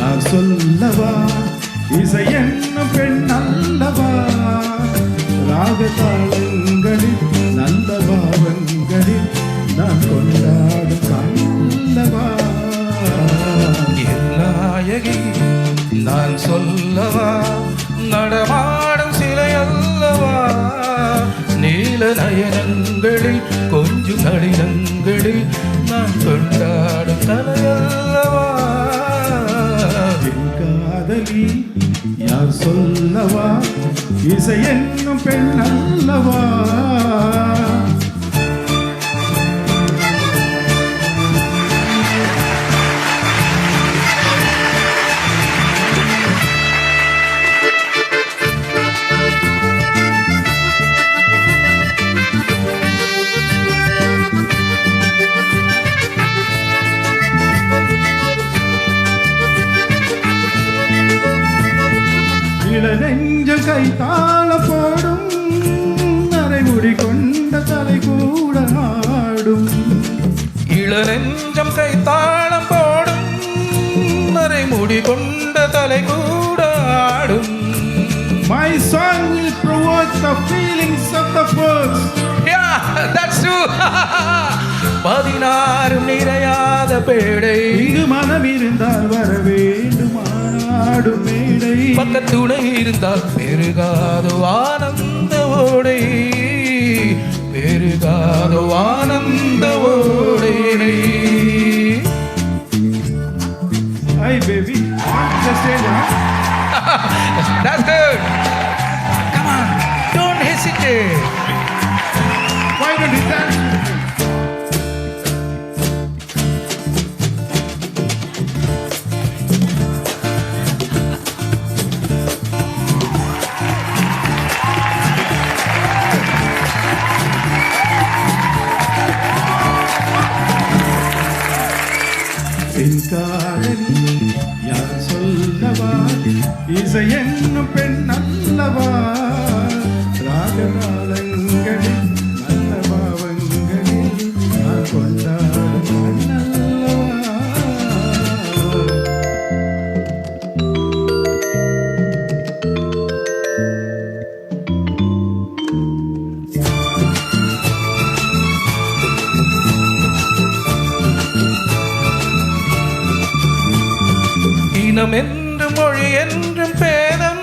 யார் சொல்லவா இசை என்னும் பெண் அல்லவா ராகதாளங்களில் நல்ல பாவங்களில் நான் கொண்டாடும் கண்ணல்லவா நாயகி நான் சொல்லவா நடமாடும் சிலை அல்லவா நீல நயனங்களில் கொஞ்சம் நளினங்களில் நான் கொண்டாடும் தலையல்லவா என் காதலி யார் சொல்லவா இசை என்னும் பெண் அல்லவா நெஞ்சம் கை தாள போடும் நரைமுடி கொண்ட தலை கூட ஆடும் இளநெஞ்சம் கை தாளம் போடும் நரைமுடி கொண்ட தலை கூட ஆடும் My song will provoke the feelings of the first. Yeah, that's true. 16 நிறையாத பேடை இங்கு மனம் இருந்தால் வர வேண்டுமாடும் மேடை பக்கத்துணை இருந்தால் பெருகாதோ ஆனந்த ஓடை பெருகாதோ ஆனந்த ஓடை Hi baby, just say that. That's good. Come on, don't hesitate. Why don't you dance? என் காதலி யார் சொல்லவா இசை என்னும் பெண் அல்லவா ராககாலங்களில் நல்ல பாவங்களில் நான் கொண்டாடும் கண்ணல்லவா இனம் என்றும் மொழி என்றும் பேதம்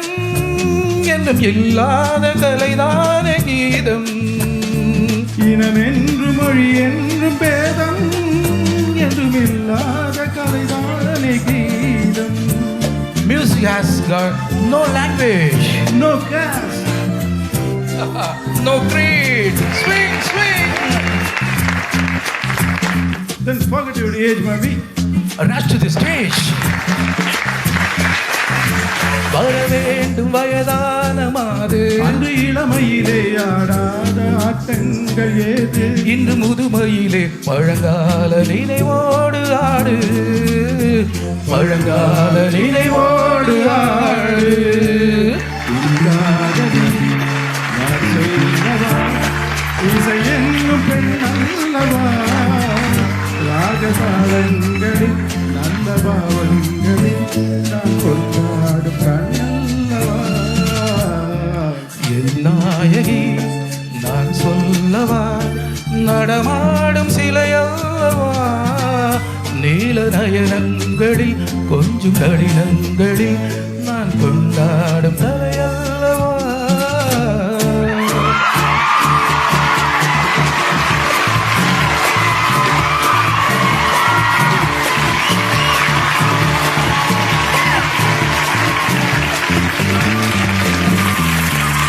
என்றும் இல்லாத கலைதானே கீதம் இனம் என்று மொழி என்றும் பேதம் என்றும் இல்லாத கலைதானே கீதம் Music has got no language, No caste, no creed. Swing, swing. then forget your age, mommy. Rush to the stage. வர வேண்டும் வயதான மாது அன்று இளமையிலே ஆடாத ஆட்டங்கள் ஏது இன்று முதுமையிலே பழங்கால நினைவோடு ஆடு பழங்கால நினைவோடு ஆடு இல்லாதது யார் சொல்லவா இசை என்னும் பெண் அல்லவா ராகதாளங்களில் நல்ல பாவங்களில் நான் கொண்டாடும் கண்ணல்லவா என் நாயகி நான் சொல்லவா நடமாடும் சிலையல்லவா நீல நயனங்களில் கொஞ்சம் கடினங்களில் நான் கொண்டாடும் தலை